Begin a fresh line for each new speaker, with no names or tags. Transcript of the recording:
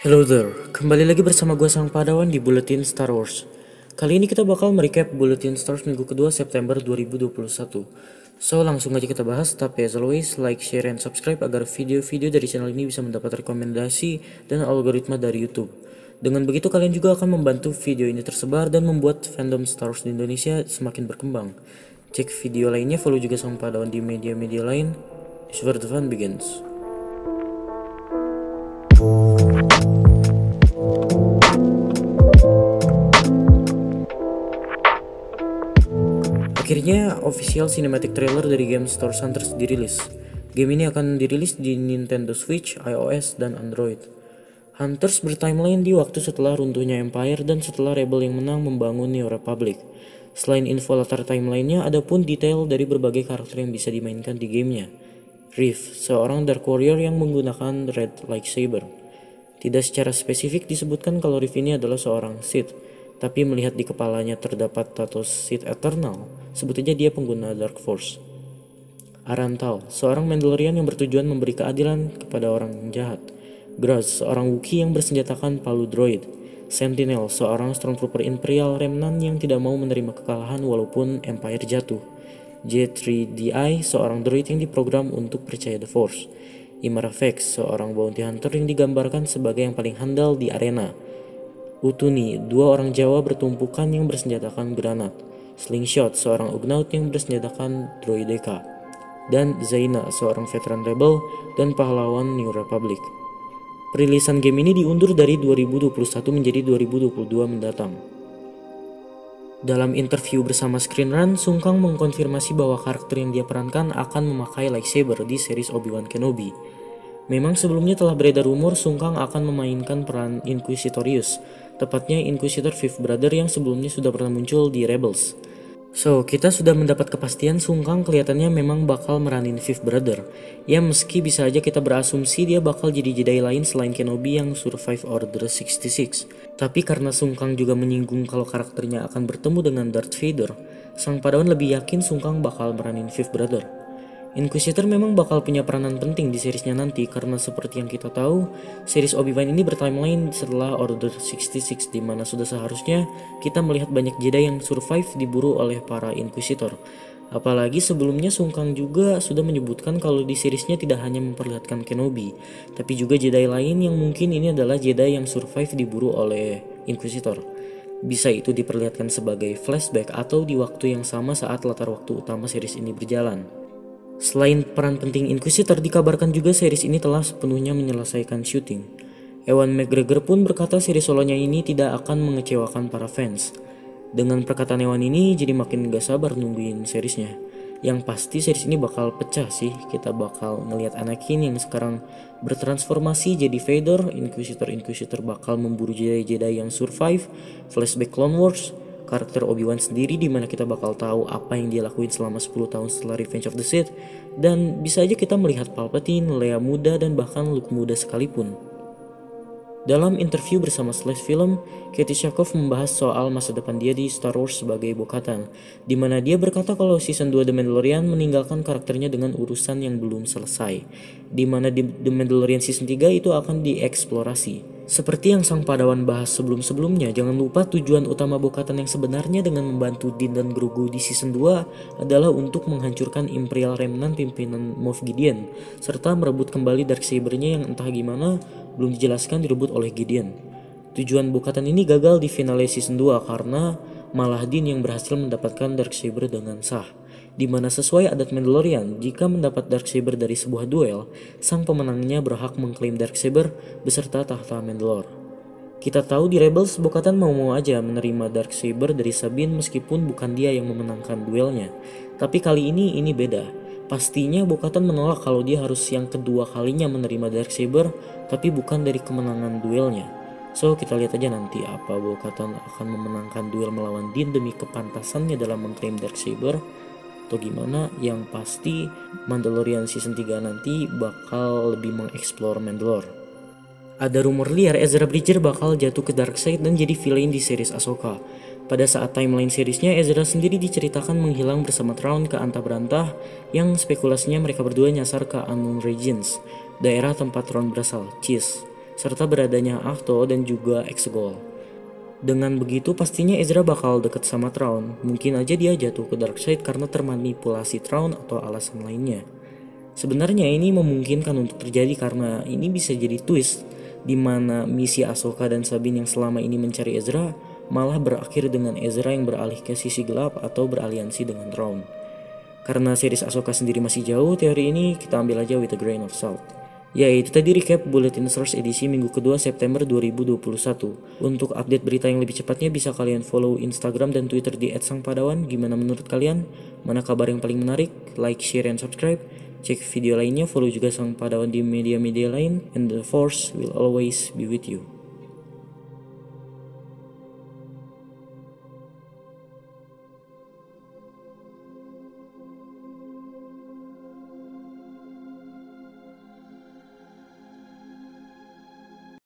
Hello there, kembali lagi bersama gue Sang Padawan di Buletin Star Wars. Kali ini kita bakal merecap Buletin Star Wars minggu kedua September 2021. So langsung aja kita bahas, tapi as always like, share, and subscribe agar video-video dari channel ini bisa mendapat rekomendasi dan algoritma dari YouTube. Dengan begitu kalian juga akan membantu video ini tersebar dan membuat fandom Star Wars di Indonesia semakin berkembang. Cek video lainnya, follow juga Sang Padawan di media-media lain. This is where the fun begins. Akhirnya, official cinematic trailer dari game Star Wars Hunters dirilis. Game ini akan dirilis di Nintendo Switch, iOS, dan Android. Hunters bertimeline di waktu setelah runtuhnya Empire dan setelah Rebel yang menang membangun New Republic. Selain info latar timelinenya, ada pun detail dari berbagai karakter yang bisa dimainkan di gamenya. Reef, seorang Dark Warrior yang menggunakan red lightsaber. Tidak secara spesifik disebutkan kalau Reef ini adalah seorang Sith, tapi melihat di kepalanya terdapat tato Sith Eternal, sebut aja dia pengguna Dark Force. Arantal, seorang Mandalorian yang bertujuan memberi keadilan kepada orang yang jahat. Graz, seorang Wookiee yang bersenjatakan palu droid. Sentinel, seorang Stormtrooper Imperial Remnant yang tidak mau menerima kekalahan walaupun Empire jatuh. J3DI, seorang droid yang diprogram untuk percaya The Force. Imara Vex, seorang bounty hunter yang digambarkan sebagai yang paling handal di arena. Utuni, dua orang Jawa bertumpukan yang bersenjatakan granat. Slingshot, seorang Ugnaught yang bersenjatakan droideka. Dan Zaina, seorang veteran rebel dan pahlawan New Republic. Perilisan game ini diundur dari 2021 menjadi 2022 mendatang. Dalam interview bersama Screen Run, Sung Kang mengkonfirmasi bahwa karakter yang dia perankan akan memakai lightsaber di series Obi-Wan Kenobi. Memang sebelumnya telah beredar rumor Sung Kang akan memainkan peran Inquisitorius, tepatnya Inquisitor Fifth Brother yang sebelumnya sudah pernah muncul di Rebels. So, kita sudah mendapat kepastian Sung Kang kelihatannya memang bakal meranin Fifth Brother. Ya, meski bisa aja kita berasumsi dia bakal jadi Jedi lain selain Kenobi yang survive Order 66. Tapi karena Sung Kang juga menyinggung kalau karakternya akan bertemu dengan Darth Vader, Sang Padawan lebih yakin Sung Kang bakal meranin Fifth Brother. Inquisitor memang bakal punya peranan penting di seriesnya nanti karena seperti yang kita tahu, series Obi-Wan ini bertimeline setelah Order 66 di mana sudah seharusnya kita melihat banyak Jedi yang survive diburu oleh para Inquisitor. Apalagi sebelumnya Sung Kang juga sudah menyebutkan kalau di seriesnya tidak hanya memperlihatkan Kenobi, tapi juga Jedi lain yang mungkin ini adalah Jedi yang survive diburu oleh Inquisitor. Bisa itu diperlihatkan sebagai flashback atau di waktu yang sama saat latar waktu utama series ini berjalan. Selain peran penting Inquisitor, dikabarkan juga series ini telah sepenuhnya menyelesaikan syuting. Ewan McGregor pun berkata series solonya ini tidak akan mengecewakan para fans. Dengan perkataan Ewan ini jadi makin gak sabar nungguin seriesnya. Yang pasti series ini bakal pecah sih. Kita bakal ngelihat Anakin yang sekarang bertransformasi jadi Vader, Inquisitor bakal memburu Jedi-Jedi yang survive, flashback Clone Wars, karakter Obi-Wan sendiri dimana kita bakal tahu apa yang dia lakuin selama 10 tahun setelah Revenge of the Sith, dan bisa aja kita melihat Palpatine, Leia muda, dan bahkan Luke muda sekalipun. Dalam interview bersama Slash Film, Katie Sackhoff membahas soal masa depan dia di Star Wars sebagai Bo-Katan, di mana dia berkata kalau season 2 The Mandalorian meninggalkan karakternya dengan urusan yang belum selesai, di mana di The Mandalorian season 3 itu akan dieksplorasi. Seperti yang Sang Padawan bahas sebelum-sebelumnya, jangan lupa tujuan utama Bo-Katan yang sebenarnya dengan membantu Din dan Grogu di season 2 adalah untuk menghancurkan Imperial Remnant pimpinan Moff Gideon, serta merebut kembali Darksaber-nya yang entah gimana belum dijelaskan direbut oleh Gideon. Tujuan Bo-Katan ini gagal di finale season 2 karena malah Din yang berhasil mendapatkan Darksaber dengan sah. Di mana sesuai adat Mandalorian, jika mendapat Darksaber dari sebuah duel, sang pemenangnya berhak mengklaim Darksaber beserta tahta Mandalore. Kita tahu di Rebels, Bo-Katan mau-mau aja menerima Darksaber dari Sabine meskipun bukan dia yang memenangkan duelnya. Tapi kali ini beda. Pastinya Bo-Katan menolak kalau dia harus yang kedua kalinya menerima Darksaber, tapi bukan dari kemenangan duelnya. So kita lihat aja nanti apa Bo-Katan akan memenangkan duel melawan Din demi kepantasannya dalam mengklaim Darksaber atau gimana. Yang pasti Mandalorian season 3 nanti bakal lebih mengeksplor Mandalore. Ada rumor liar Ezra Bridger bakal jatuh ke Darkseid dan jadi villain di series Ahsoka. Pada saat timeline seriesnya, Ezra sendiri diceritakan menghilang bersama Thrawn ke Antah Berantah yang spekulasinya mereka berdua nyasar ke Unknown Regions, daerah tempat Thrawn berasal, Chiss. serta beradanya Ahto dan juga Exegol. Dengan begitu pastinya Ezra bakal deket sama Thrawn. Mungkin aja dia jatuh ke Darkseid karena termanipulasi Thrawn atau alasan lainnya. Sebenarnya ini memungkinkan untuk terjadi karena ini bisa jadi twist di mana misi Ahsoka dan Sabine yang selama ini mencari Ezra malah berakhir dengan Ezra yang beralih ke sisi gelap atau beraliansi dengan Thrawn. Karena series Ahsoka sendiri masih jauh, teori ini kita ambil aja with a grain of salt. Ya, itu tadi recap Bulletin Source edisi minggu kedua September 2021. Untuk update berita yang lebih cepatnya bisa kalian follow Instagram dan Twitter di @sangpadawan. Gimana menurut kalian? Mana kabar yang paling menarik? Like, share, and subscribe. Cek video lainnya, follow juga Sang Padawan di media-media lain. And the Force will always be with you.